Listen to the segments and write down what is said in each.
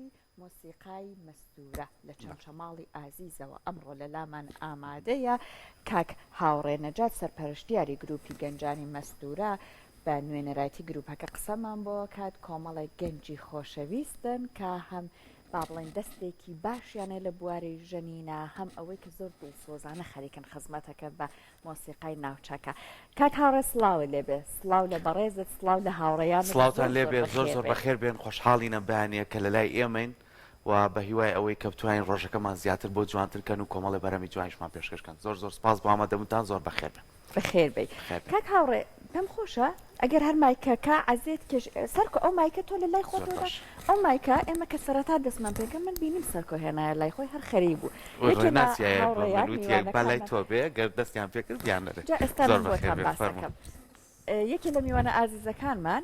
گروپی مۆسیقای مەستوورە لە چەمچەماڵی ئازیزەوە ئەمڕۆ لەلامان ئامادەیە کاک هاوڕێ نەجات سەرپەرشتیاری گروپی گەنجانی مەستوورە بە نوێنەرایەتی گروپەکە قسەمان بۆ کات کۆمەڵێک گەنجی خۆشەویستن کە هەم با بڵێن دەستێکی باشیانە لە بواری ژەنینە هەم ئەوەی کە زۆر دڵسۆزانە خەریکن خزمەتەکە بە مۆسیقای ناوچەکە. کاک هاوڕێ سڵاوە لێبێ، سڵاو لە بەڕێزت، سڵاو لە هاوڕێیان، سڵاوتان لێبێ، زۆر زۆر بەخێر بێن، خۆشحاڵینە بەیانەیە کە لە لای ئێمەین و بە هیوای ئەوەی کە بتوانین ڕۆژەکەمان زیاتر بۆ جوانترکەن و کۆمەڵی بەرەمی جوانیشمان پێشکەشکەن. زۆر زۆر سپاس بۆ ئامادەبوونتان، زۆر بەخێر بن. بەخێر بێ. کاک هاوڕێ پێم خۆشە ئەگەر هەر مایکەکە عەزیت کێش سەرکۆ ئەو مایکە تۆ لە لای خۆتەوە ئەو مایکە ئێمە کە سەرەتا دەستمان پێکە من بینیم سەرکۆ هێنایە لای خۆی هەر خەری بوو لای تۆ بێ گەر دەستیان پێکرد یانەرێ. ئێستا بۆتان باسەکەم. یەکی لە میوانە ئازیزەکانمان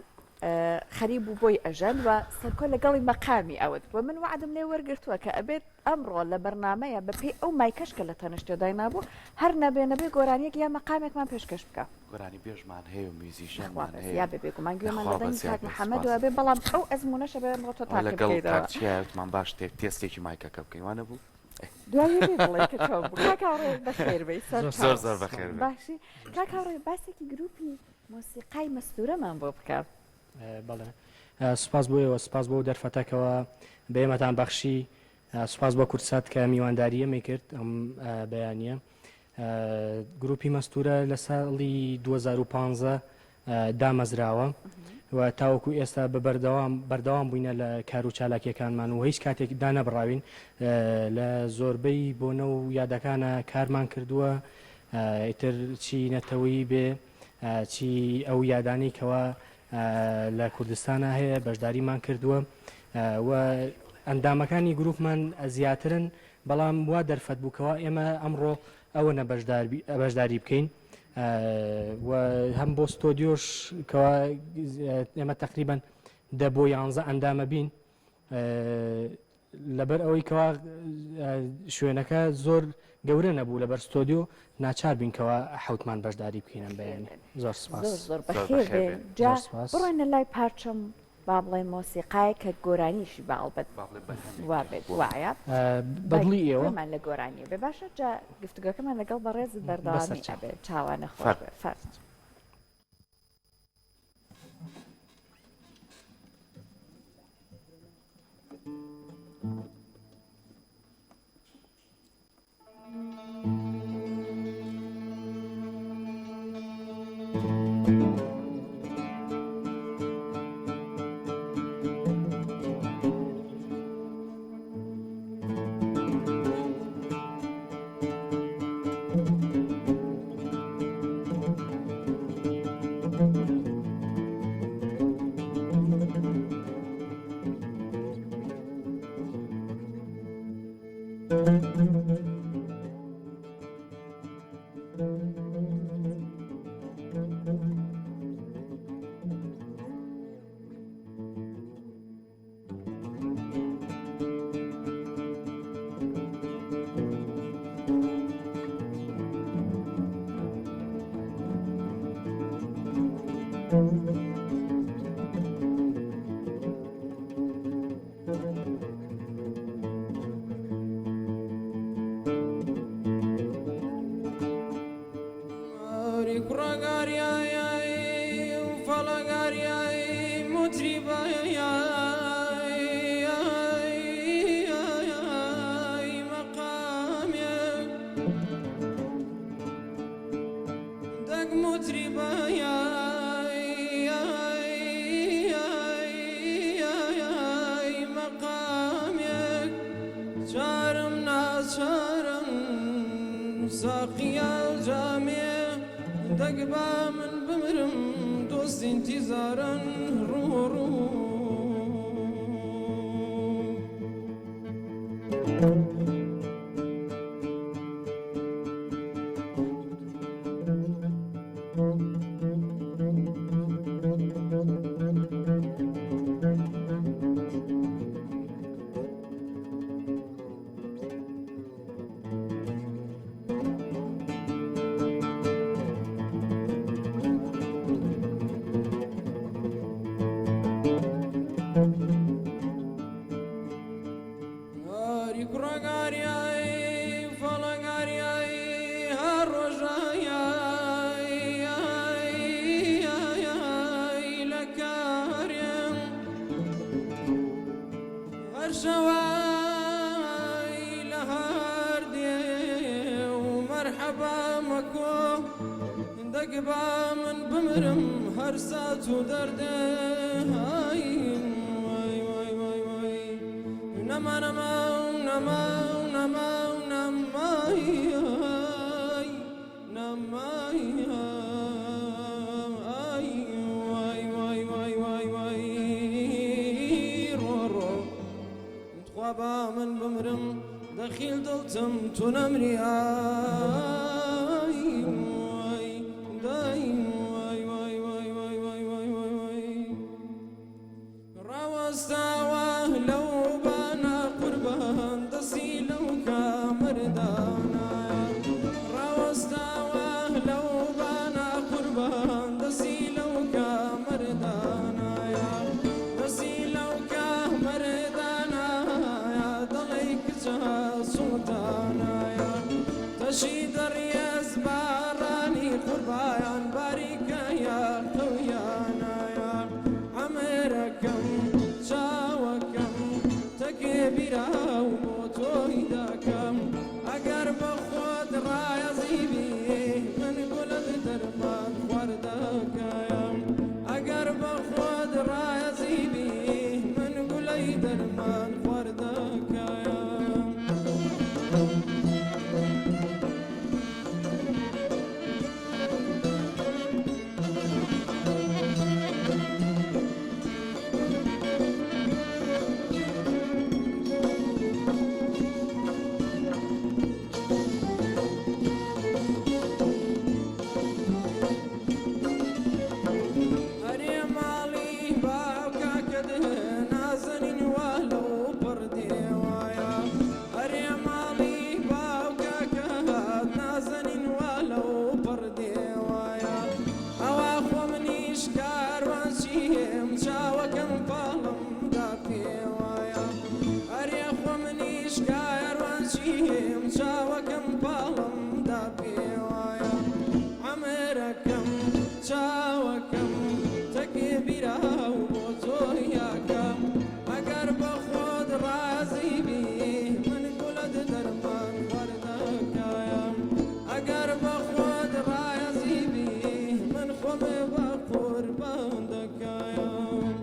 خەریب بوو بۆی ئەژەن و سەرکۆ لەگەڵی مەقامی ئەوت بووە من وعدم لێ وەرگرتووە کە ئەبێت ئەمڕۆ لە بەرنامەیە بەپێی ئەو مایکەشکە لە تەنەشتێدای نابوو هەر نەبێ گۆرانیەک یا مەقامێکمان پێشکەش بکە. گۆرانی بێژمان هەیە و میوزیشنمان هەیە یا بێگومان گوێمان لەدەنگی کاک محەممەدەوە بێ بەڵام ئەو ئەزمونەشە بێ ئەمڕۆ تۆ تاکەوتمان باش تێستێکی مایکەکە بکەین وانە بوو؟ دوای بڵێ کە تۆ بوو. کاک هاوڕێ بەخێر بێی زۆر زۆر بەخێر باشی. کاک هاوڕێ باسێکی گروپی مۆسیقای مەستوورەمان بۆ بکات. بەڵێ سوپاس بۆیەوە، سپاس بۆ دەرفەتەکەوە بێمەتان بەخشی، سوپاس بۆ کورسات کە میوانداریەمە کرد ئەم بەیانە. گروپی مەستوورە لە ساڵی 2015 دامەزراوە و تاوەکو ئێستا بەردەوام بووینە لە کار و چالاکیەکانمان و هیچ کاتێک دانەبڕاوین لە زۆربەی بۆنە و یادەکانە کارمان کردووە، ئیتر چی نەتەوەی بێ چی ئەو یادانی کەوە لە کوردستانە هەیە بەشداریمان کردووە و ئەندامەکانی گروپمان زیاترن بەڵام وا دەرفەت بووکەوە ئێمە ئەمڕۆ ئەوە نە بەشداری بکەین و هەم بۆ ستۆدیۆش کەوا ئێمە تقریبان 10 بۆ 11 ئەندامە بین لەبەر ئەوەی کەوا شوێنەکە زۆر گەورە نەبوو لەبەر ستۆدیۆ ناچار بینکەوە حوتمان بەشداری بکەینم بەیانی. زۆر سپاس. زۆر بەخێر جا بڕۆینە لای پارچەم با بڵێن مۆسیقای کە گۆرانیشی باڵبەت وابێت وایە بەدڵی ئێوەمان لە گۆرانی بێ باشە جا گفتوگەکەمان لەگەڵ بەڕێز بەردەوامی ئەبێت چاوانە خۆ فەرج. کوڕەگاریایی فەڵەگاریایی هەڕۆژایی لە کارێم هەر شەوای لە هەردێ و مەرحەبا مەکۆ دەگبا من بمرم هەر سات و دەردێ نەما نەما نەما نەما نەمای نەمای ڕۆڕۆ تخوا با من بمرم دەخیل دڵتم تو نەمریایی ڕاوەستاوە لەو بانە قوربان دەستی لەو کامەردانە ڕاوەستاوە لەو بانە قوربان دەستی لەو کامەردانایە دەستی لەو کامەردانایە دەڵێی کچە سوڵتانایە تەشی دەڕیەز بارانی قوربایان باریکەیە قەویانایە ئەمێرەکەم چاوەکەم تەکێ بیراو بۆ تۆی دەکەم ئەگەر بە خۆت ڕایەزیبی من گوڵت دەرمان خواردەکەم ئەگەر بە خۆت ڕایەزیبی من گوڵەی دەرمان خواردەکەم چاوەکەم تەکێ بیراو بۆ تۆی یاکەم ئەگەر بە خۆت ڕازیبی من گوڵت دەرمان وەردەکەم ئەگەر بە خۆت ڕازیبی من خۆمێ بە قوربان دەکەم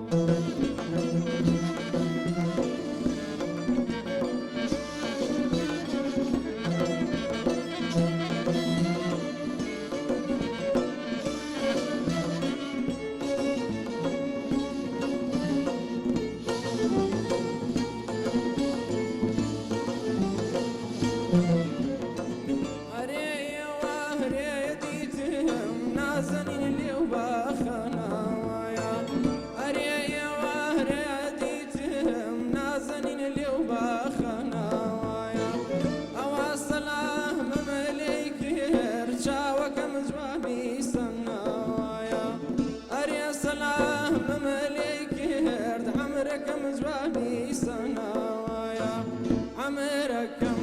ئەمێرەکەم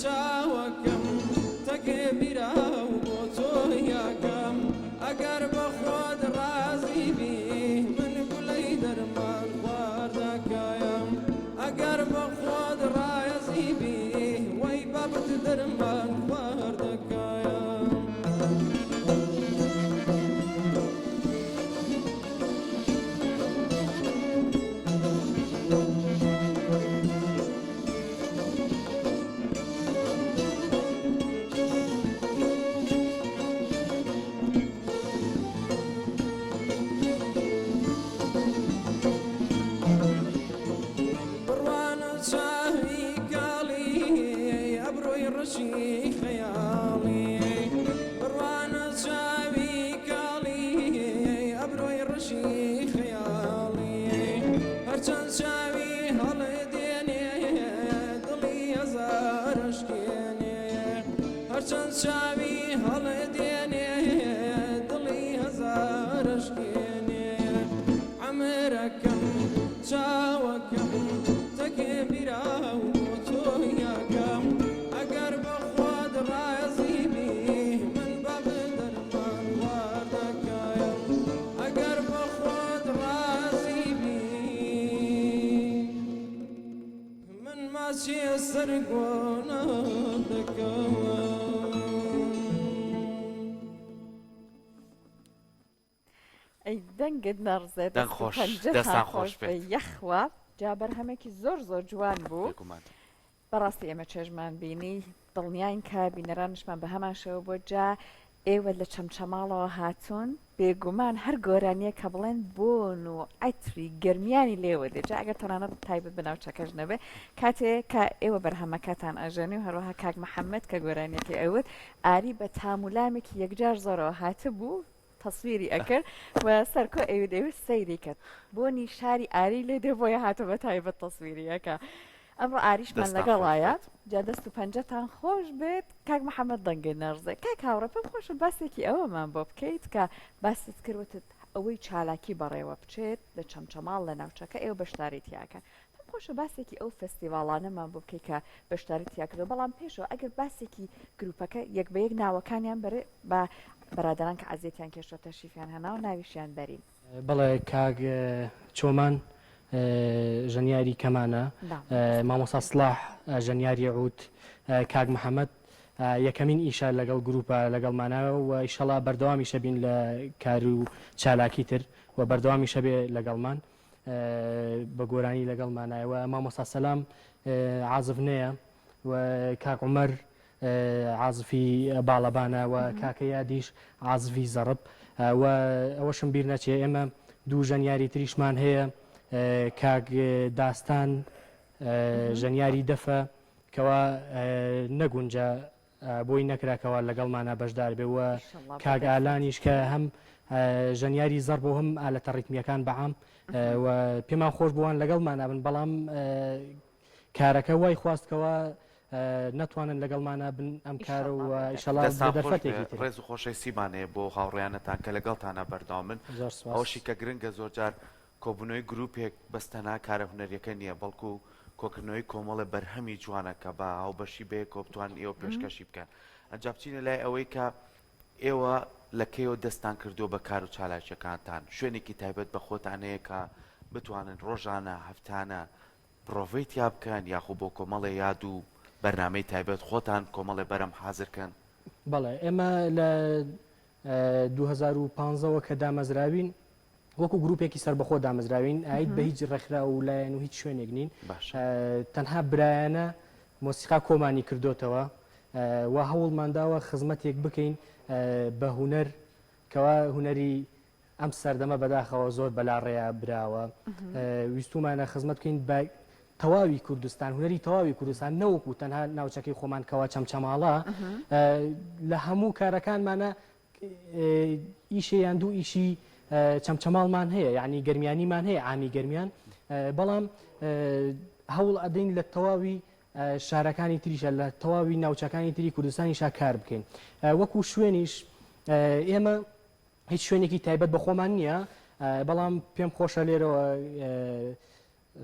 چاوەکەم تەکێ بیراو بۆ تۆی یاکەم ئەگەر بە خۆت ڕازیبی من گوڵەی دەرمان خواردەکەم ئەگەر بە خۆت ڕازیبی وەی بابت دەرمان خواردەکەم چاوی هەڵێدێنێ دڵی هەزارشکێنێ ئەمێرەکەم چاوەکەم تەکێ بیراو بۆ تۆی چیە سەرگۆنا دەکەوە ئەی دەنگت نەڕزێت دەنگ خۆش، دەستان خۆش بێت. یەخوا جا بەرهەمێکی زۆر زۆر جوان بوو بێگومان. بەڕاستی ئێمە چێژمان بینی دڵنیاین کە بینەرانشمان بە هەمان شەوە بۆ جا ئێوە لە چەمچەماڵەوە هاتوون بێگومان هەر گۆرانیە کە بڵێن بۆن و ئەتری گەرمیانی لێوە دێ جا ئەگەر تەنانەت تایبەت بناوچەکەش نەبێ کاتێک کە ئێوە بەرهەمەکەتان ئەژێنی و هەروەها کاک محەممەد کە گۆرانیەتی ئەوت ئاری بە تامولامێکی یەکجار زۆرەوە هاتە بوو تەسویری ئەکرد و سەرکۆ ئەوێ دەوێت سەیری کرد بۆنی شاری ئاری لێ دێ بۆیە هاتە بە تایبەت تەسویریەکە ئەمڕۆ ئاریشمان دەستان لەگەڵایە خۆش بێت. جا دەست و پەنجەتان خۆش بێت کاک محەممەد دەنگی نەرزێ کاک هاوڕە پێم خۆشە باسێکی ئەوەمان بۆ بکەیت کە باست کردوتت ئەوەی چالاکی بەڕێوە بچێت لە چەمچەماڵ لە ناوچەکە ئێوە بەشداری تیاکەن پێم خۆشە باسێکی ئەو فستیڤالانەمان بۆ بکەیت کە بەشداری تیاکردو بەڵام پێشەوە ئەگەر باسێکی گروپەکە یەک بە یەک ناوەکانیان بەرێ بە بەرادران کە عزیێتیان کێشتە تەشریفیان هەنا و ناویشیان بەرین بەڵێ کاک چۆمان ژەنیاری کەمانە مامۆستا سڵاح ژەنیاری عوت کاک محەممەد یەکەمین ئیشە لەگەڵ گروپە لەگەڵمانەوە و ئیشەڵا بەردەوامیشە بین لە کار و چالاکی تر و بەردەوامیشە بێ لەگەڵمان بە گۆرانی لەگەڵمانایەوە مامۆستا سەلام عازف نەیە و کاک عومەر عازفی باڵەبانە و کاکە یادیش عازفی زەڕب و ئەوەشم بیر نەچێ ئێمە دوو ژەنیاری تریشمان هەیە کاک داستان ژەنیاری دەفە کەوا نەگونجە بۆی نەکراکەوە لەگەڵمانە بەشدار بێەوە کاک ئالانیش کە هەم ژەنیاری زەڕ بۆ هەم ئالەتە ڕیتمیەکان بەعام و پێمان خۆش بووان لەگەڵمانە بن بەڵام کارەکە وای خواستکەوە نەتوانن لەگەڵمانە بن ئەم کارە و ئیشەڵا دەرفەتێکی تر ڕێز و خۆشەی سیمانەیە بۆ هاوڕێیانەتان کە لەگەڵتانە بەردەوامن ئەوشی کە گرنگە زۆرجار کۆبوونەوەی گروپێک بەستەنا کارە هونەریەکە نییە بەڵکو کۆکردنەوەی کۆمەڵە بەرهەمی جوانە کە بە هاوبەشی بێ کۆبتوان ئێوە پێشکەشی بکەن ئەنجا بچینە لای ئەوەی کە ئێوە لەکەیەوە دەستان کردو بە کار و چالاکیەکانتان شوێنێکی تایبەت بە خۆتانەیە کە بتوانن ڕۆژانە هەفتانە پرۆڤەی تیا بکەن یاخۆ بۆ کۆمەڵی یاد و بەرنامەی تایبەت خۆتان کۆمەڵێ بەرەم حازرکەن بەڵێ ئێمە لە 2015ەوە کە دامەزراوین وەکو گروپێکی سەربەخۆ دامەزراوین ئایت بە هیچ ڕێکخرا و لایەن و هیچ شوێنێک نین تەنها برایانە مۆسیقا کۆمانی کردوتەوە و هەوڵمانداوە خزمەتێک بکەین بە هوەر کەوا هوەری ئەم سەردەمە بەداخەوە زۆر بەلاڕێیا براوە ویستومانە خزمەت بکەین بە تەواوی کوردستان هوەری تەواوی کوردستان نەوەکو تەنها ناوچەکەی خۆمان کەوا چەمچەماڵە لە هەموو کارەکانمانە ئیشیان دوو ئیشی چەمچەماڵمان هەیە یعنی گەرمیانیمان هەیە ئامی گەرمیان بەڵام هەوڵ ئەدەین لە تەواوی شارەکانی تریشە لە تەواوی ناوچەکانی تری کوردستانیشا کار بکەین وەکو شوێنیش ئێمە هیچ شوێنێکی تایبەت بە خۆمان نییە بەڵام پێم خۆشە لێرەوە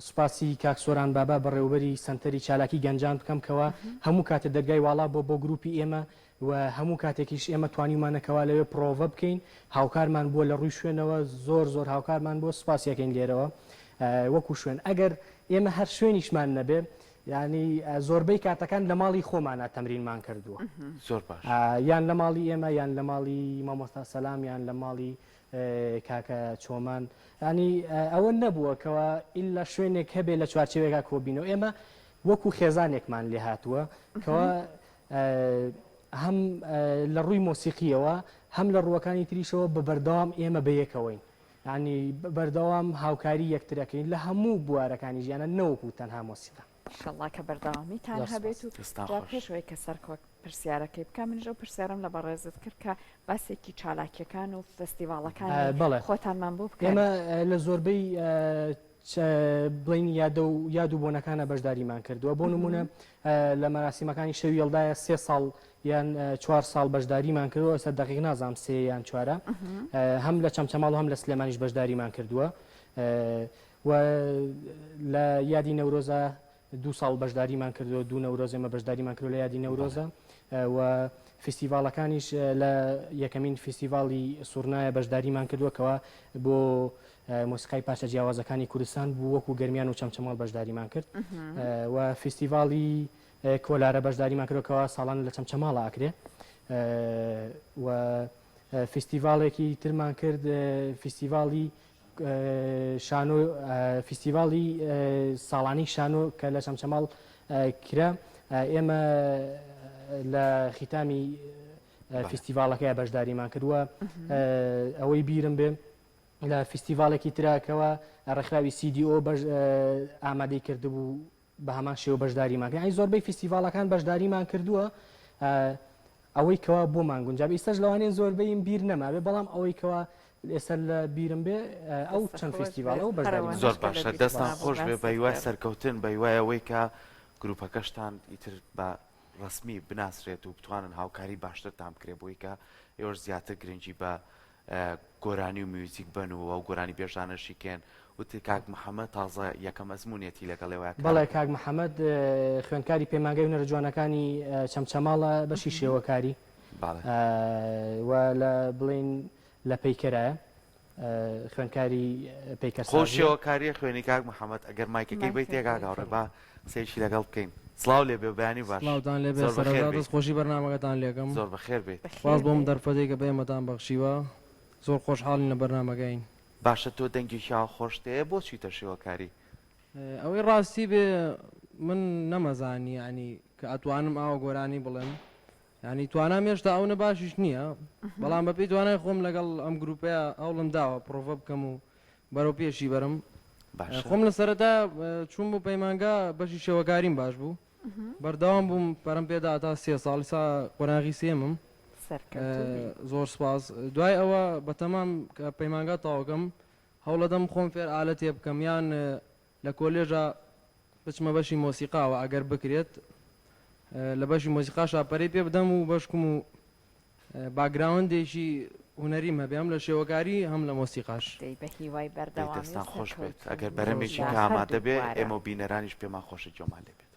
سوپاسی کاکسۆران بابا بەڕێوبەری سنتەری چالاکی گەنجان بکەم کەوە هەموو کاتە دەرگای واڵا بۆ گروپی ئێمە و هەموو کاتێکیش ئێمە توانیمانەکەوا لەوێ پرۆڤە بکەین هاوکارمان بۆ لە ڕووی شوێنەوە زۆر هاوکارمان بۆ سوپاسیەکەین لێرەوە وەکو شوێن ئەگەر ئێمە هەر شوێنیشمان نەبێ ینی زۆربەی کاتەکان لە ماڵی خۆمانە تەمرینمان کردووە زۆر باش یان لە ماڵی ئێمە یان لە ماڵی مامۆستا سەلام یان لە ماڵی کاکە چۆمان ینی ئەوە نەبووە کەەوە ئیلا شوێنێک هەبێ لە چوارچێوێکا کۆبینەوە ئێمە وەکو خێزانێکمان لێ هاتووە کەەوە هەم لە ڕووی مۆسیقیەوە هەم لە ڕووەکانی تریشەوە بە بەردەوام ئێمە بەیەکەوەین ینی بەردەوام هاوکاری یەکترەکەین لە هەموو بوارەکانی ژیانە نەوەکو تەنها مۆسیقا شڵا کە بەردەوامیتان هەبێت و پێشەوەی کە سەرکۆک پرسیارەکەی بکە منژە پرسیارم لە بەڕێزت کرد کە باسێکی چالاکیەکان و فستیڤالەکان خۆتانمان بوو بکەن ئێمە لە زۆربەی بڵین یاد و بۆنەکانە بەشداریمان کردووە بۆ نمونە لە مەراسیمەکانی شەوی هێڵدایە 3 ساڵ یان 4 ساڵ بەشداریمان کردووە ئێستا دەقیق نازانم 3 یان 4 هەم لە چەمچەماڵ و هەم لە سلێمانیش بەشداریمان کردووە و لە یادی نەورۆزە 2 ساڵ بەشداریمان کردووە 2 نەورۆز ئێمە بەشداریمان کردو لە یادی نەورۆزە و فستیڤالەکانیش لە یەکەمین فستیڤاڵی سوورنایە بەشداریمان کردووە کەەوە بۆ مۆسیقای پاشە جیاوازەکانی کوردستان بوو وەکو گەرمیان و چەمچەماڵ بەشداریمان کرد و فیستیڤاڵی کۆلارە بەشداریمان کردەوە ساڵان لە چەمچەماڵە ئاکرێ و فیستیڤاڵێکی ترمان کرد فیستیڤاڵی شانۆ فیستیڤاڵی ساڵانی شانۆ کە لە چەمچەماڵ کرا ئێمە لە ختامی فیستیڤاڵەکەی بەشداریمان کردووە ئەوەی بیرم بێ لە فیستیڤاڵێکی تراکەوە ڕێکخراوی CDO ئامادەی کردبوو بە هەمان شێوە بەشداریمان کرد زۆربەی فیستیڤاڵەکان بەشداریمان کردووە ئەوەی کەوا بۆمان گونجاب ئێستاش لەوانەیە زۆربەی بیر نەماوێ بەڵام ئەوەی کەوا ئێستا لە بیرم بێ ئەو چەند فیستیڤاڵە و بەشداریمان زۆر باشە دەستان خۆش بێ بە هیوای سەرکەوتن بە هیوای ئەوەی کە گروپەکەشتان ئیتر بە ڕسمی بناسرێت و بتوانن هاوکاری باشترتان بکرێ بۆی کە ئێوەش زیاتر گرنگی بە گۆرانی و میوزیک بن و ئەو گۆرانی بێژانەشی کێن وتی کاک محەممەد تازە یەکەم ئەزمونێتی لەگەڵێوە بەڵێ کاک محەممەد خوێندکاری پەیمانگەی هونەرە جوانەکانی چەمچەماڵە بەشی شێوەکاری و لە بڵین لە پەیکەرایە خوێندکاری پەیکەر خۆشیەوەکاریە خوێنی کاک محەممەد ئەگەر مایکەکەی بێت تێگا گاڕێ با سێشی لەگەڵ بکەین سلااو لێ بێ بەیانی باش دەست خۆشی بەرنامەکەتان لێکم زۆر بەخێر بێت باز بۆم دەرفەتێک کە بەێمەتان بەخشیوە زۆر خۆشحاڵین لە بەرنامەکەین باشە تۆ دەنگی شاو خۆشتەیە بۆ چیتە شێوەکاری ئەوەی ڕاستی بێ من نەمەزانی ینی کە ئەتوانم ئاوە گۆرانی بڵێم ینی توانام هێشتا ئەو نە باشیش نییە بەڵام بەپی توانای خۆم لەگەڵ ئەم گروپەیە ئەوڵم داوە پرۆڤە بکەم و بەرەو پێشی بەرم خۆم لە سەرەتا چوون بۆ پەیمانگا بەشی شێوەکاریم باش بوو بەردەوام بووم پەرم پێدا تا 3 ساڵی سا قۆناغی سێمم زۆر سپاس دوای ئەوە بەتەمام کە پەیمانگا تاوەکەم هەوڵەدەم خۆم فێر ئالەتێ بکەم یان لە کۆلێژە بچمە بەشی مۆسیقاوە ئەگەر بکرێت لە بەشی مۆسیقا شاپەرەی پێ بدەم و بەشکم و باگراوندێکی هوەریم هەبێم لە شێوەکاری هەم لە مۆسیقاش دەستان خۆش بێت ئەگەر بەرەمێکی کە ئامادە بێ ئێمە بینەرانیش پێمان خۆشە جۆمان لێ بێت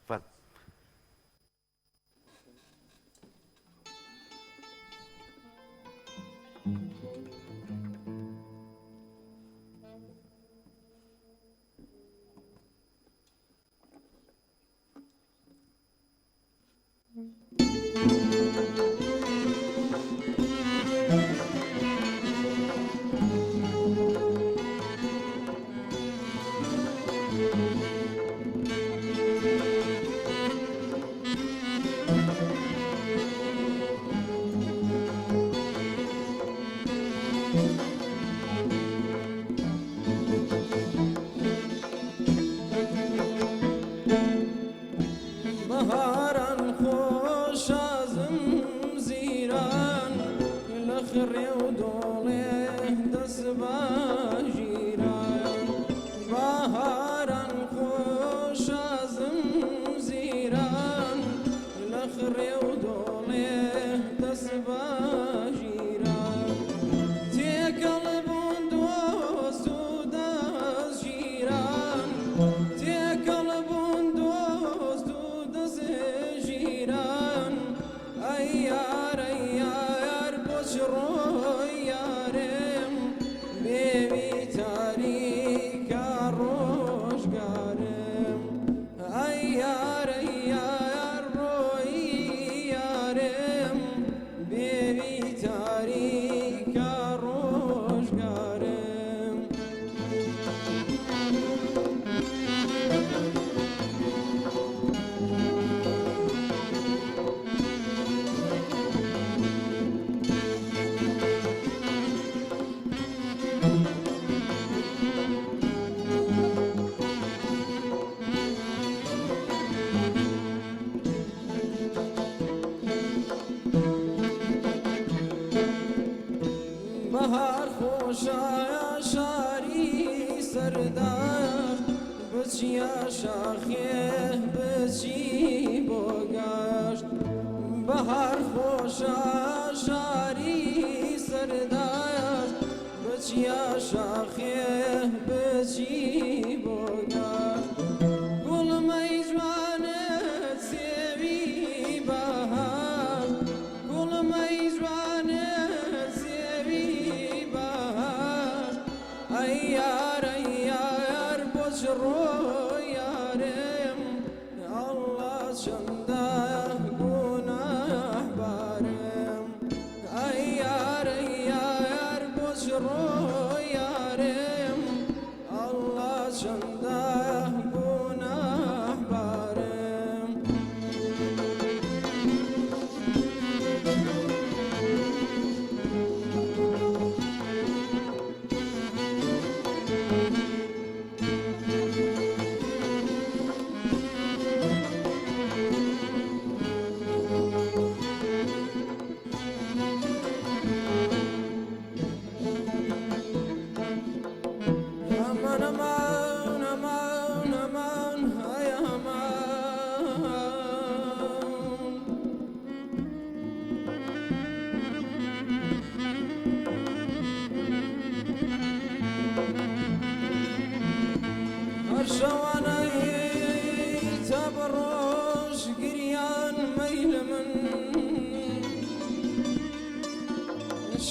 Yeah.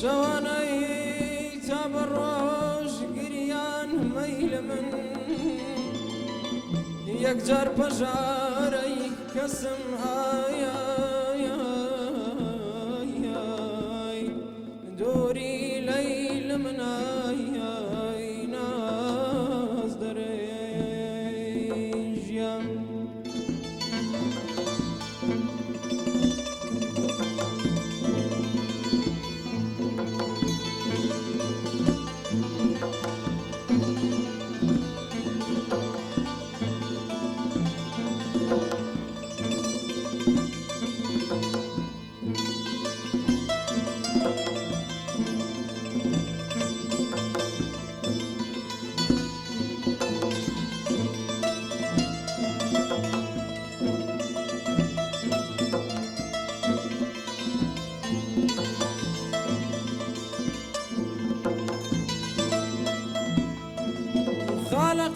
شوانەی تا بە ڕۆژ گریان مەیل من یەکجار پەژارەی کەسم دووری لەیل من ناز دەرێ ژیان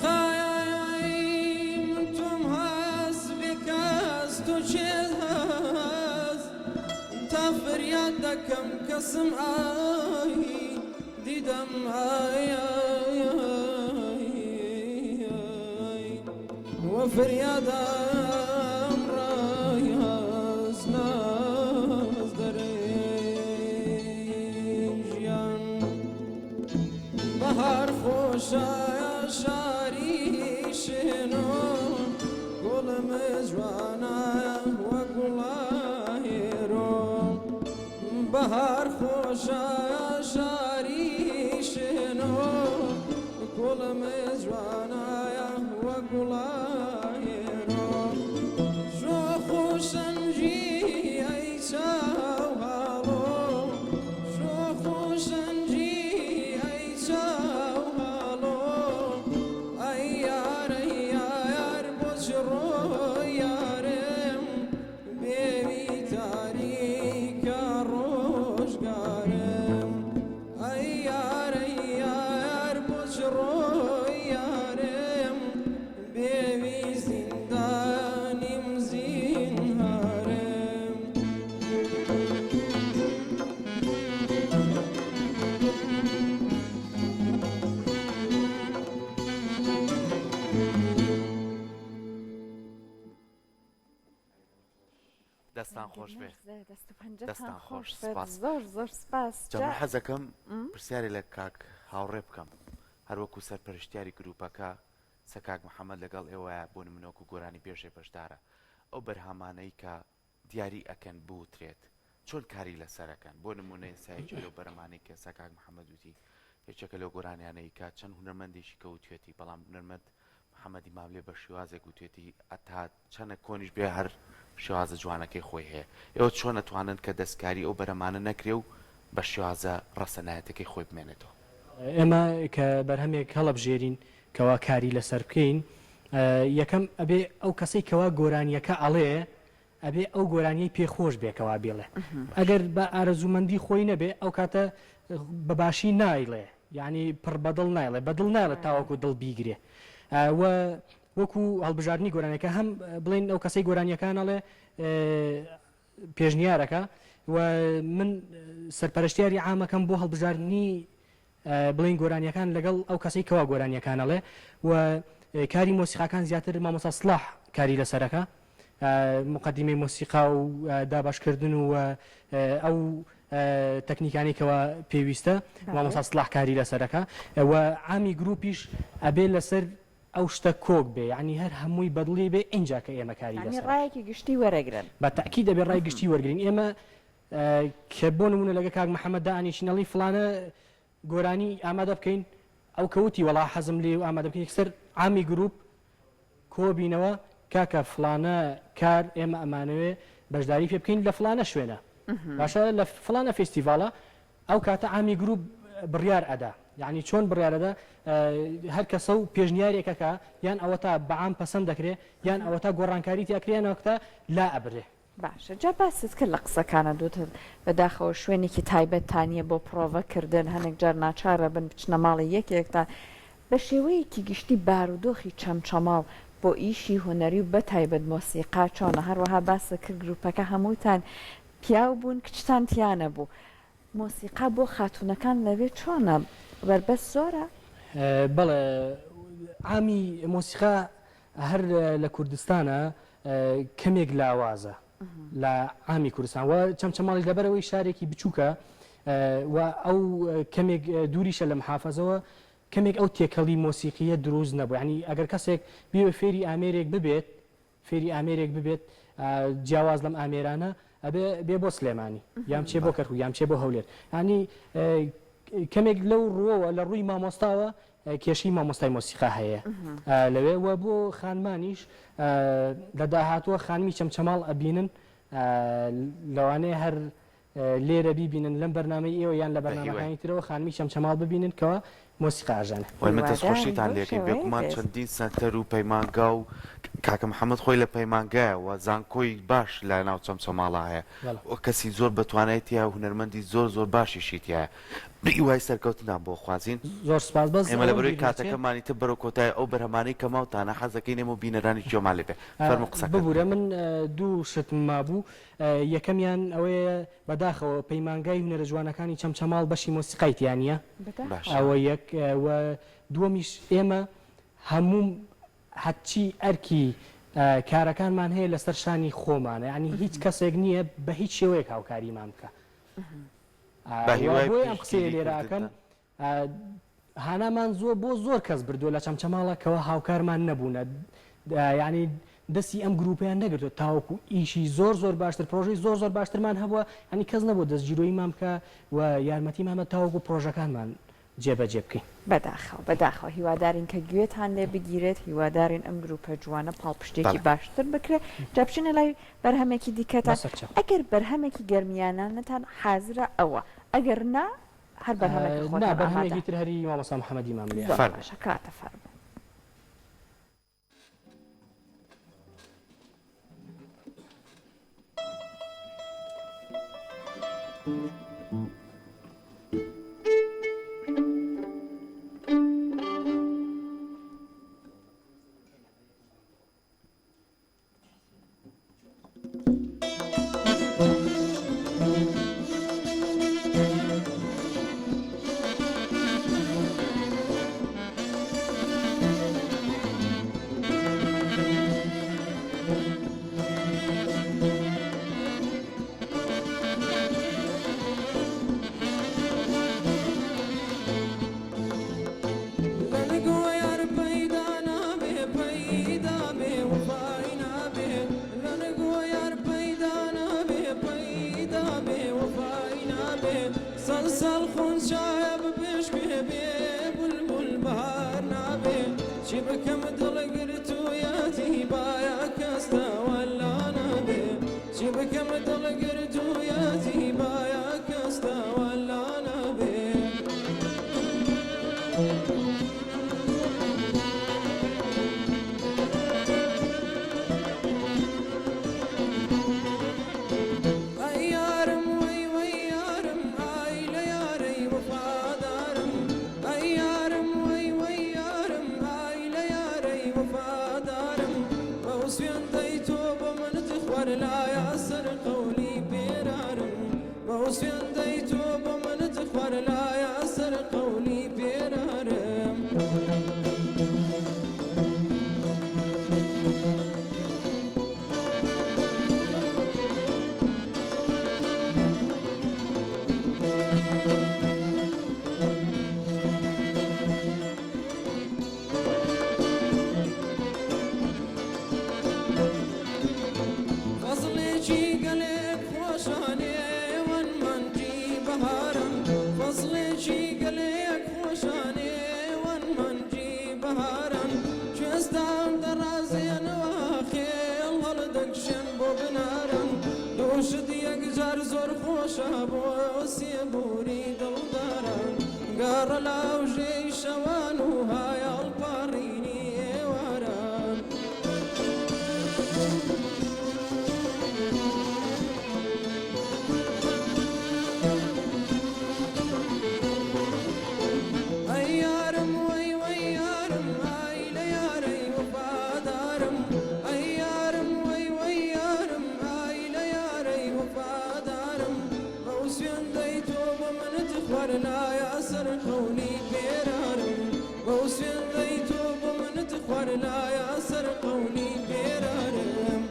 خالقای من توم هست بکەس تۆ چێت هەست تا فریاد دەکەم کەسم دیدەم وە فریادم ڕای هەست ناز دەرێ ژیان بەهار خۆشە شاری شنو گل مجوانا و گلایرو بهار خوشا شاری شنو گل مجوانا و گلایرو شو خوشنجی ای چاو هالو شو خوشنجی ای چاو هالو دەستان خۆش بێ دەستان خۆش زۆر زۆر سپاس جەمە حەزەکەم پرسیاری لە کاک هاوڕێ بکەم هەروەکو سەرپەرشتیاری گروپەکە سەکاک محەممەد لەگەڵ ئێوەیە بۆ نمونەوەکو گۆرانی پێشێ بەشدارە ئەو بەرهەمانەی کە دیاری ئەکەن بوترێت چۆن کاری لەسەرەکەن بۆ نمونەی سایکی لەو بەرەمانەی کە سەکاک محەممەد وتی هێچەکە لەو گۆرانیانەی کە چەند هونەرمەندێکی کەوتوێتی بەڵام هونەرمەند محەممەدی ماملێ بە شێوازێک وتێتی ئەتا چەنە کۆنیش بێ هەر شێوازە جوانەکەی خۆی هەیە ئێوە چۆن نەتوانن کە دەستکاری ئەو بەرەمانە نەکرێ و بە شێوازە ڕەسەنایەتەکەی خۆی بمێنێتەوە ئێمە کە بەرهەمێک هەڵەبژێرین کەوا کاری لەسەر بکەین یەکەم ئەبێ ئەو کەسەی کەوا گۆرانیەکە ئەڵێ ئەبێ ئەو گۆرانیەی پێخۆش بێکەوا بێڵێ ئەگەر بە ئارەزوومەندی خۆی نەبێ ئەو کاتە بەباشی نایڵێ یعنی پڕ بەدڵ نایڵێ بەدڵ نایڵێ تاوەکو دڵ بیگرێ وەکو هەڵبژاردننی گۆرانەکە هەم بڵین ئەو کەسەی گۆرانیەکانەڵێ پێشنیارەکە و من سەرپەرشتیاری عامەکەم بۆ هەڵبژاردننی بڵین گۆرانیەکان لەگەڵ ئەو کەسەی کەوا گۆرانیەکانەڵێ و کاری مۆسیقاکان زیاتر مامۆستا سڵاح کاری لەسەرەکە مقدمەی مۆسیقا و داباشکردن و ئەو تەکنیکانی کەوا پێویستە مامۆستا سڵاح کاری لەسەرەکە و عامی گروپیش ئەبێ لەسەر ئەو شتە کۆک بێ ینی هەر هەمووی بەدڵی بێ اینجا کە ئێمە کاری ڕایەکی گشتی وەرەگرن بە تاکی دەبێت ڕای گشتی وەرگین ئێمە کە بۆ نمونە لەگە کاک محەممەددا ئانیشینەڵی فلانە گۆرانی ئامادە بکەین ئەو کەوتی وەڵا حەزم لێ و ئامادە بکەین یەکسەر عامی گروپ کۆبینەوە کاکە فلانە کار ئێمە ئەمانەوێ بەشداری پێ بکەین لە فلانە شوێنە باشە لە فلانە فێستیڤالە ئەو کاتە عامی گروپ بڕیار ئەدا یعنی چۆن بڕیارەدا هەر کەسە و پێشنیارێکەکە یان ئەوە تا بەعام پەسەند دەکرێت یان ئەوە تا گۆڕانکاری تیاکرێنەوەکتە لا ئەبرێ باشە جا باست کرد لە قسەکانە دوتر بەداخەوە شوێنێکی تایبەتانیە بۆ پرۆڤەکردن هەنێک جار ناچارە بن بچنە ماڵی یەکێکتا بە شێوەیەکی گشتی بارودۆخی چەمچەماڵ بۆ ئیشی هوەری و بە تایبەت مۆسیقا چۆنە هەروەها باسە کرد گروپەکە هەمووتان پیاو بوون کچتان تیانە بوو مۆسیقا بۆ خاتونەکان لەوێ چۆنە بەربەست زۆرە؟ بەڵێ ئامی مۆسیقا هەر لە کوردستانە کەمێک لاوازە لە ئامی کوردستان و چەمچەماڵی لەبەرەوەی شارێکی بچووکە و ئەو کەمێک دووریشە لە محافەزەوە کەمێک ئەو تێکەڵی مۆسیقیە دروست نەبوو ینی ئەگەر کەسێک بێ فێری ئامێرێک ببێت جیاواز لەم ئامێرانە ئەبێ بێ بۆ سلێمانی یام چێ بۆ کەرکوو یام چێ بۆ هەولێر ینی کەمێک لەو ڕۆوە لە ڕووی مامۆستاوە کێشی مامۆستای مۆسیقا هەیە لەوێ وە بۆ خانمانیش لە داهاتووە خانمی چەمچەماڵ ئەبینن لەوانەیە هەر لێرە بیبینن لەم بەرنامەی ئێوە یان لە بەرنامەکانی ترەوە خانمی چەمچەماڵ ببینن کەەوە مۆسیقا ئاژانە وای من دەستخۆشیتان لێکەی بێگومان چەندین سەنتەر و پەیمانگا و کاکە محەممەد خۆی لە پەیمانگایەوە زانکۆی باش لە ناو چەمچەماڵە هەیە و کەسی زۆر بەتوانێتیە و هونەرمەندی زۆر باشیشیتیە بڕی وای سەرکەوتنان بۆ خوازیین زۆر سپاس بەس ئێمە لە بەرەوەی کاتەکەمانی تر بەرەو کۆتای ئەو بەرهەمانەی کەماوتانە حەزەکەی نێم و بینەرانی جۆمان لێ بێ فەرمو قسەکە ببوورە من دوو شتم مابوو یەکەمیان ئەوەیە بەداخەوە پەیمانگای هونەرە جوانەکانی چەمچەماڵ بەشی مۆسیقایتیانە ئەوە یەک و دووەمیش ئێمە هەموو حەچی ئەرکی کارەکانمان هەیە لەسەر شانی خۆمانە ینی هیچ کەسێک نییە بە هیچ شێوەیەک هاوکاریمان بکە بۆی ئەم قسەیە لێراکەم هانامان بۆ زۆر کەس بردووە لە چەمچەماڵە کەەوە هاوکارمان نەبوونە ینی دەستی ئەم گروپیان نەگرتو تاوەکو ئیشی زۆر باشتر پرۆژەی زۆر باشترمان هەبووە ئەنی کەس نەبوو دەستگیرۆیمان بکە و یارمەتیمامە تاوەکو پرۆژەکانمان جێبەجێ بکەین بەداخەوە هیوادارین کە گوێتان لێ بگیرێت هیوادارین ئەم گروپە جوانە پاڵپشتێکی باشتر بکرێت جابچینە لای بەرهەمێکی دیکەتان ئەگەر بەرهەمێکی گەرمیانانتان حازرە ئەوە ئەگەر نا هەر بەرهەمێکی تر هەری مامۆستا محەممەدی مام لێ کاتە فەرمو وفادارم بەوسێن دەیتۆ بۆ خوارلايا سرقوني بيرارم بوسين ذيتو بمنت خوارلايا سرقوني بيرارم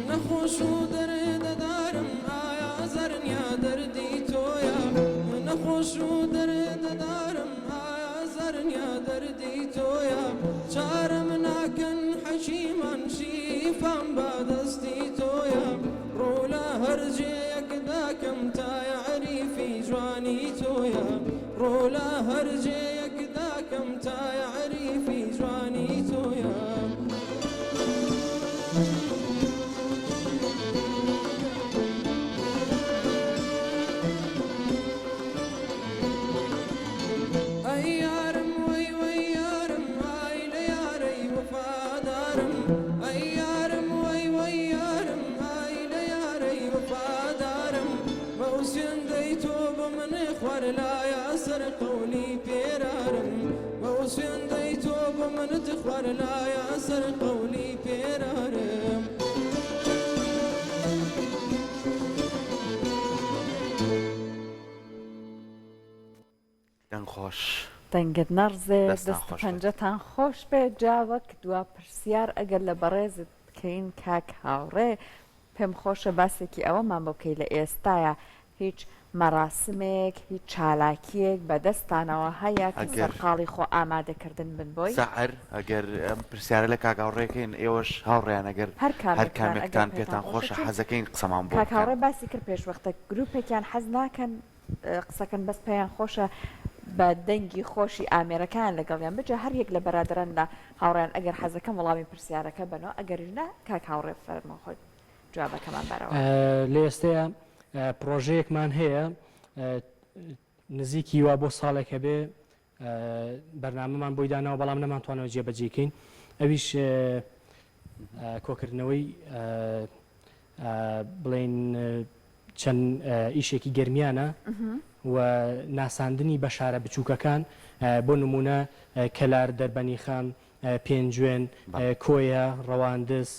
نخوشو درد دارم آیا زرنیا دردی تویا نخوشو درد دارم آیا زرنیا دردی تویا چارم ناکن حشیمان شیفم بادستی تویا رولا هرجی یک داکم تا یعریفی جوانی تویا رولا هرجی یک داکم تا یعریفی جوانی تویا أيارم وي ويارم هاي لياري وفادارم أيارم وي ويارم هاي لياري وفادارم موسين ديتو بمن إخوار لا ياسر قولي بيرارم موسين ديتو بمن تخوار لا ياسر قولي بيرارم دەنگ خۆش دەنگت نەڕزێ دەستان دەست خۆش بێت. پەنجەتان خۆش بێ جاوەک دوا پرسیار ئەگەر لە بەڕێزت بکەین کاک هاوڕێ پێم خۆشە باسێکی ئەوەمان بۆ بکەی لە ئێستاە هیچ مەراسمێک هیچ چالاکیەک بەدەستانەوە هەیە کە ئەگەر- سەرقاڵی خۆ ئامادەکردن بن بۆی سەعر ئەگەر ئەم پرسیارە لە کاگاوڕێکین ئێوەش هاوڕێیان ئەگەر هەر هەر کامێکتان کامێکتان ئەگەر پێتان خۆشە خۆشە حەزەکەین قسەمان بۆ کاک بکەن. هاوڕێ باسی کرد پێشوەختە گروپێکیان حەز ناکەن قسەکەن بەس پێیان خۆشە بە دەنگی خۆشی ئامێرەکان لەگەڵیان بجە هەر یەک لە بەرادران لە هاوڕیان ئەگەر حەزەکەم وەڵامی پرسیارەکە بنەوە ئەگەریژنە کاک هاوڕێ فەرمە خۆت جوابەکەمان بەرەوە لە ئێستەیە پرۆژەیەکمان هەیە نزیکی وا بۆ ساڵێکە بێ بەرنامەمان بۆی داناوە بەڵام نەمانتوانەوە جێبەجێکەین ئەویش کۆکردنەوەی بڵێن چەند ئیشێکی گەرمیانە و ناساندنی بە شارە بچووکەکان بۆ نمونە کەلار دەربەنی خام پێنجوێن کۆیە ڕەواندز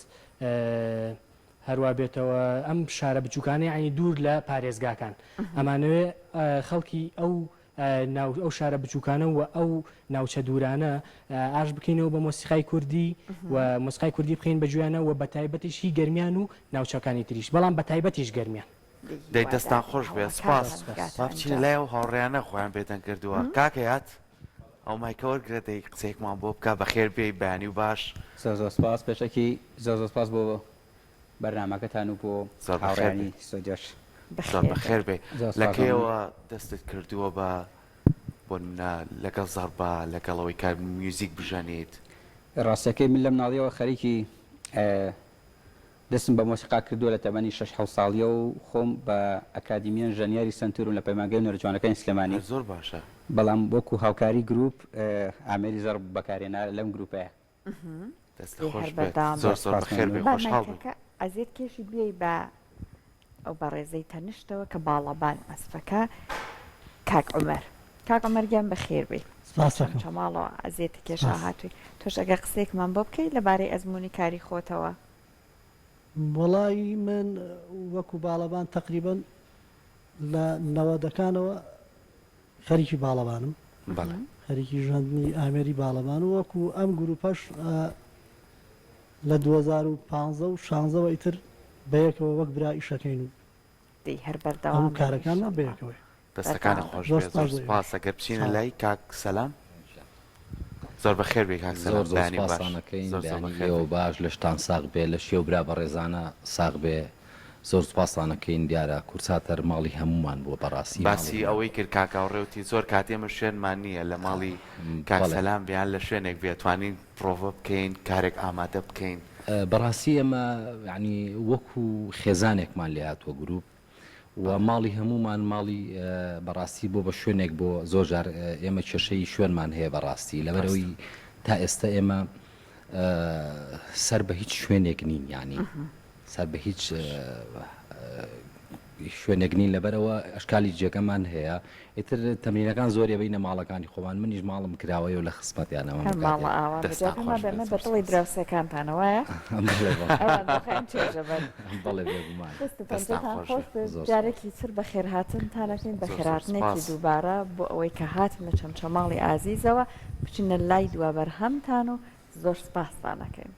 هەروە بێتەوە ئەم شارە بچووکانی عینی دوور لە پارێزگاکان ئەمانەوێ خەڵکی ئەو شارە بچووکانە و ئەو ناوچە دوورانە ئاش بکەینەوە بە مۆسیقای کوردی و مۆسیقای کوردی بخین بە گویانە و بە تایبەتیشی گەرمیان و ناوچەکانی تریش بەڵام بە تایبەتیش گەرمیان دەی دەستان خۆش بێ سپاس با بچینە لای و هاوڕێیانە خۆیان پێتەن کردووە کاکەیات ئەو مایکەوەرگرە دەی قسەیەکمان بۆ بکە بەخێر بێ بەیانی و باش زۆر سپاس پێشەکی زۆر سپاس بۆ بەرنامەکەتان و بۆ زۆر بەخێر هاوڕێیانی سۆجەش زۆر بەخێر بێ زۆر سپاس. لەکەیەوە دەستت کردووە بە بۆ لەگەڵ زەربا لەگەڵەوەی کار میوزیک بژەنیت ڕاستەکەی من لەم ناڵیەوە خەریکی دەستم بە مۆسیقا کردووە لە تەمەنی 6 ساڵیە و خۆم بە ئەکادیمیان ژەنیاری سنتور و لە پەیمانگەی نەرجوانەکانی سلێمانی زۆر باشە بەڵام وەکو هاوکاری گروپ ئامێری زەر بەکارێنا لەم گروپەیە دەست خۆش بێت زۆر زۆر بەخێر بێ خۆشحاڵ بێ ئەزیێت کێشی بێی بە ئەو بەڕێزەی تەنیشتەوە کە باڵەبان ئەسفەکە کاک عومەر کاک عومەرگیان بەخێر بێ چەماڵەوە ئەزیێتی کێشا هاتووی تۆش ئەگەر قسێکمان بۆ بکەیت لەبارەی ئەزمموی کاری خۆتەوە وەڵی من وەکو باڵەبان تقریبن لە نەوەدەکانەوە خەریکی باڵەبانم خەریکی ژەندنی ئامێری باڵەبان و وەکو ئەم گروپەش لە 2015 و 16 ئیتر بەیەکەوە وەک برا ئیشەکەین و دەی هەر بەردەوام کارەکانمان بەیەکەوە دەستەکانی خۆش بێ زۆر سپاس ئەگەر بچینە لای کاک سەلام زۆر بەخێر بێ کاک سەلام بەیانی باش زۆر زۆر بەخێر زۆر باش لە شتان ساغ بێ لە شێو برا بە ڕێزانە ساغ بێ زۆر سپاسانەکەین دیارە کورساتەر ماڵی هەمومان بووە بەڕاستی باسی ئەوەی کرد کاکاوڕێوتی زۆر کاتێمە شوێنمان نییە لە ماڵی کاک سەلام بیان لە شوێنێک بێتوانین پرۆڤە بکەین کارێک ئامادە بکەین بەڕاستی ئەمە ینی وەکو خێزانێکمان لێ هاتووە گروپ و ماڵی هەمومان ماڵی بەڕاستی بۆ بە شوێنێک بۆ زۆر جار ئێمە کێشەی شوێنمان هەیە بەڕاستی لەبەرەوەی تا ئێستا ئێمە سەر بە هیچ شوێنێک نین ینی سەر بە هیچ شوێنێک نین لەبەرەوە ئەشکالی جێگەمان هەیە ئیتر تەمرینەکان زۆر بینە ماڵەکانی خۆمان منیش ماڵم کراوەیە و لە خسمەتیانەوە ماڵە ئاوا بەمە بەتڵی دراوسەکانتانەوەیە جارێکی تر بە خێرهاتنتانەکەین بە خێراتنێکی دووبارە بۆ ئەوەی کە هاتن لە چەمچەماڵی ئازیزەوە بچینە لای دوابەرهەمتان و زۆر سپاستانەکەین.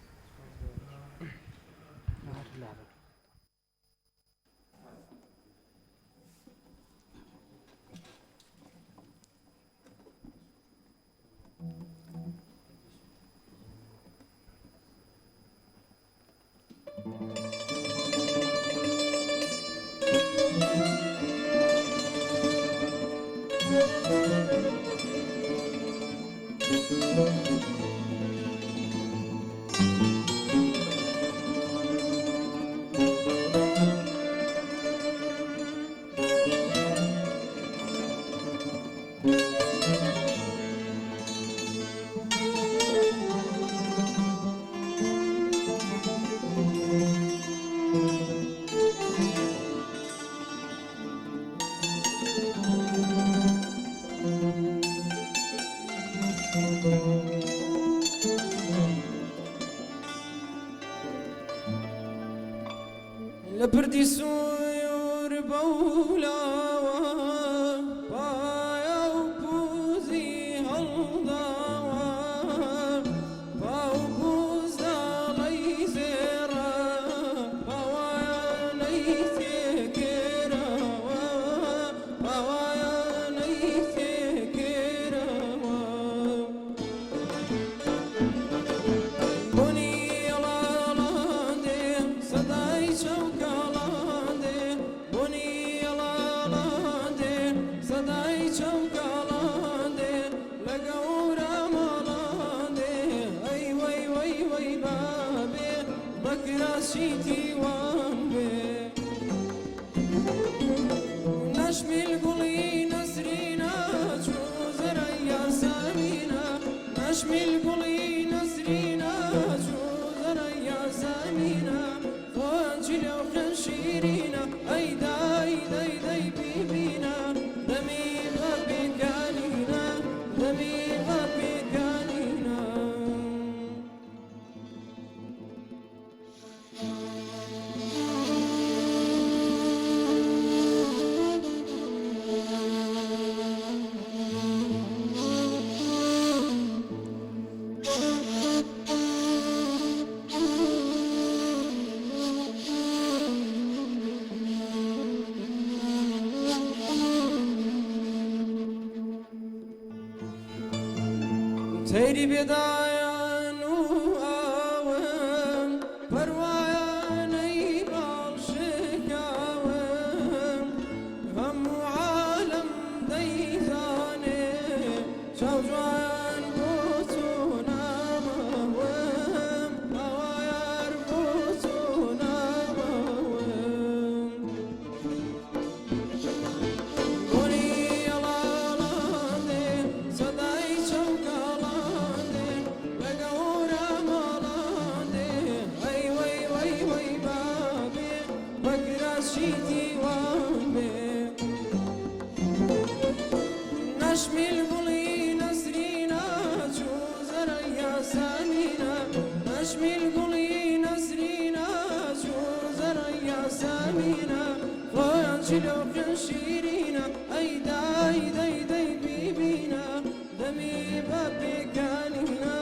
لبردي سويور بولاوة بايا وبوزي هالضاوة باو بوزا ليزيرا باوايا ليتكراوة باوايا ليتكراوة بني لالاندي صداي شوكالاندي بني لالاندي صداي شوكالاندي لقورا مالاندي اي وي وي وي بابي بكرا شيتي وامبي نشمي القلي نسرينا جوزر يا سامينا نشمي القلي نسرينا جوزر يا سامينا فانجلي وخنشيرينا اي داي داي داي بيبينا دمي غبي كانينا دمي غبي كانينا تيري بدايان وآوام برواياني بالشكاوام هم عالم ديزاني شوجوان بوتونا موام بوايار بوتونا موام بني لالاندي صداي شوكالاندي لقورا مالاندي اي وي وي وي بابي بكرا شيتي وامبي نشمي القلي نسرينا جوزر يا سامينا نشمي القلي نسرينا جوزر يا سامينا فانجلي وخنشيرينا اي داي داي داي بيبينا دمي بابي كانينا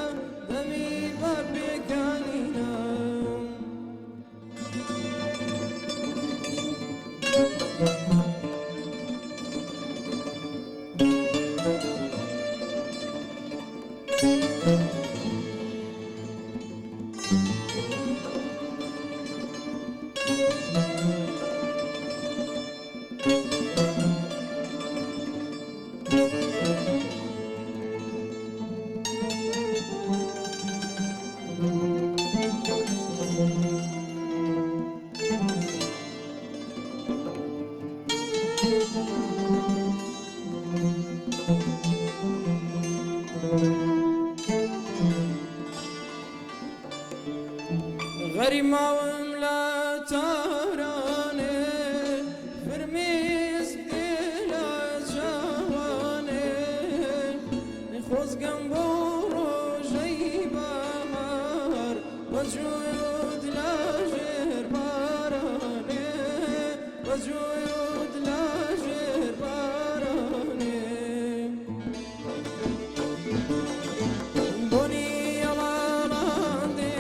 دمي بابي كانينا غريمة وملا وجود لاژێر بارانێ وجود لاژێر بارانێ بۆنی ئەڵاڵاندێ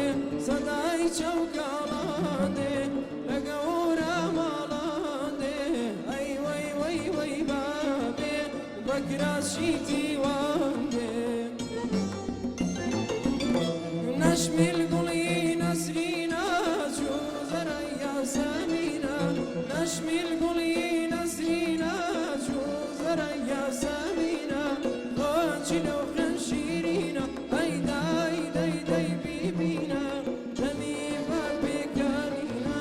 سەدای چەوکاڵاندێ لە گەورە ماڵاندێ ئەی وەی وەی وەی بابێ بەکراشی دیواندێ نشمل گڵی نەسرینە چوو زەرەی یاسەمینە نشمل گڵی نەسرینە چوو زەرەی یاسەمینە خۆچی لەو خوێن شیرینە ئەی دای دەی دەی بیبینە دەمی بە پێکانینە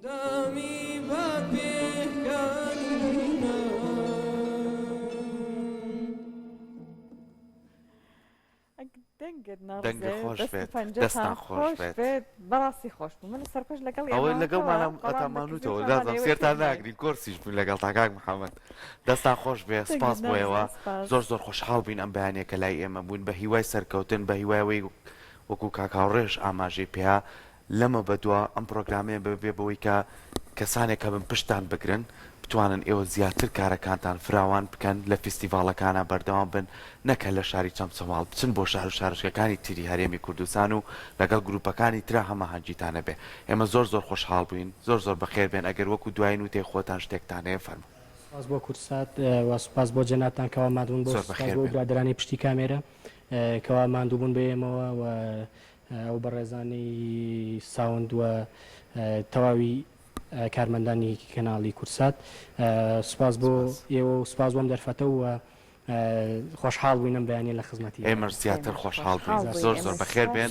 دەمی بە پێکانینە دەنگە خۆش بێت دەستان خۆش بێت بەڕاستی خۆش بوو من سەرپەش لەگەڵ ئەوەی لەگەڵمانە ئەتامانوتەوە دازم سێرتان ناگرین کۆرسیش بوو لەگەڵ تاکاک محەممەد دەستان خۆش بێ سپاس بۆیەوە زۆر زۆر خۆشحاڵ بین ئەم بەیانێکە لای ئێمە بوون بە هیوای سەرکەوتن بە هیوایەوەی وەکو کاکاوڕێژ ئاماژەی پێیا لەمە بەدووە ئەم پرۆگرامێ بێ بەوەی کە کەسانێکە بن پشتان بگرن بتوانن ئێوە زیاتر کارەکانتان فراوان بکەن لە فیستیڤاڵەکانە بەردەوام بن نەکە لە شاری چەمچەماڵ بچن بۆ شار و شارشەکانی تری هەرێمی کوردستان و لەگەڵ گروپەکانی ترا هەماهەنگیتانە بێ ئێمە زۆر زۆر خۆشحاڵ بووین زۆر زۆر بەخێر بێن ئەگەر وەکو دوای و تێ خۆتان شتێکتانەیە فەرمو سپاس بۆ کورسات و سپاس بۆ جەنابتان کەوا مادون بۆ برادرانی پشتی کامێرە کەوا ماندوو بوون بە ئێمەوە و ئەو بەڕێزانی ساوند و تەواوی کارمەندانی کەناڵی کورسات سپاس بۆ ئێوە و سپاس بۆم دەرفەتە و خۆشحاڵ بووینم بەیانی لە خزمەتی ئێمە زیاتر خۆشحاڵ بووین زۆر زۆر بەخێر بێن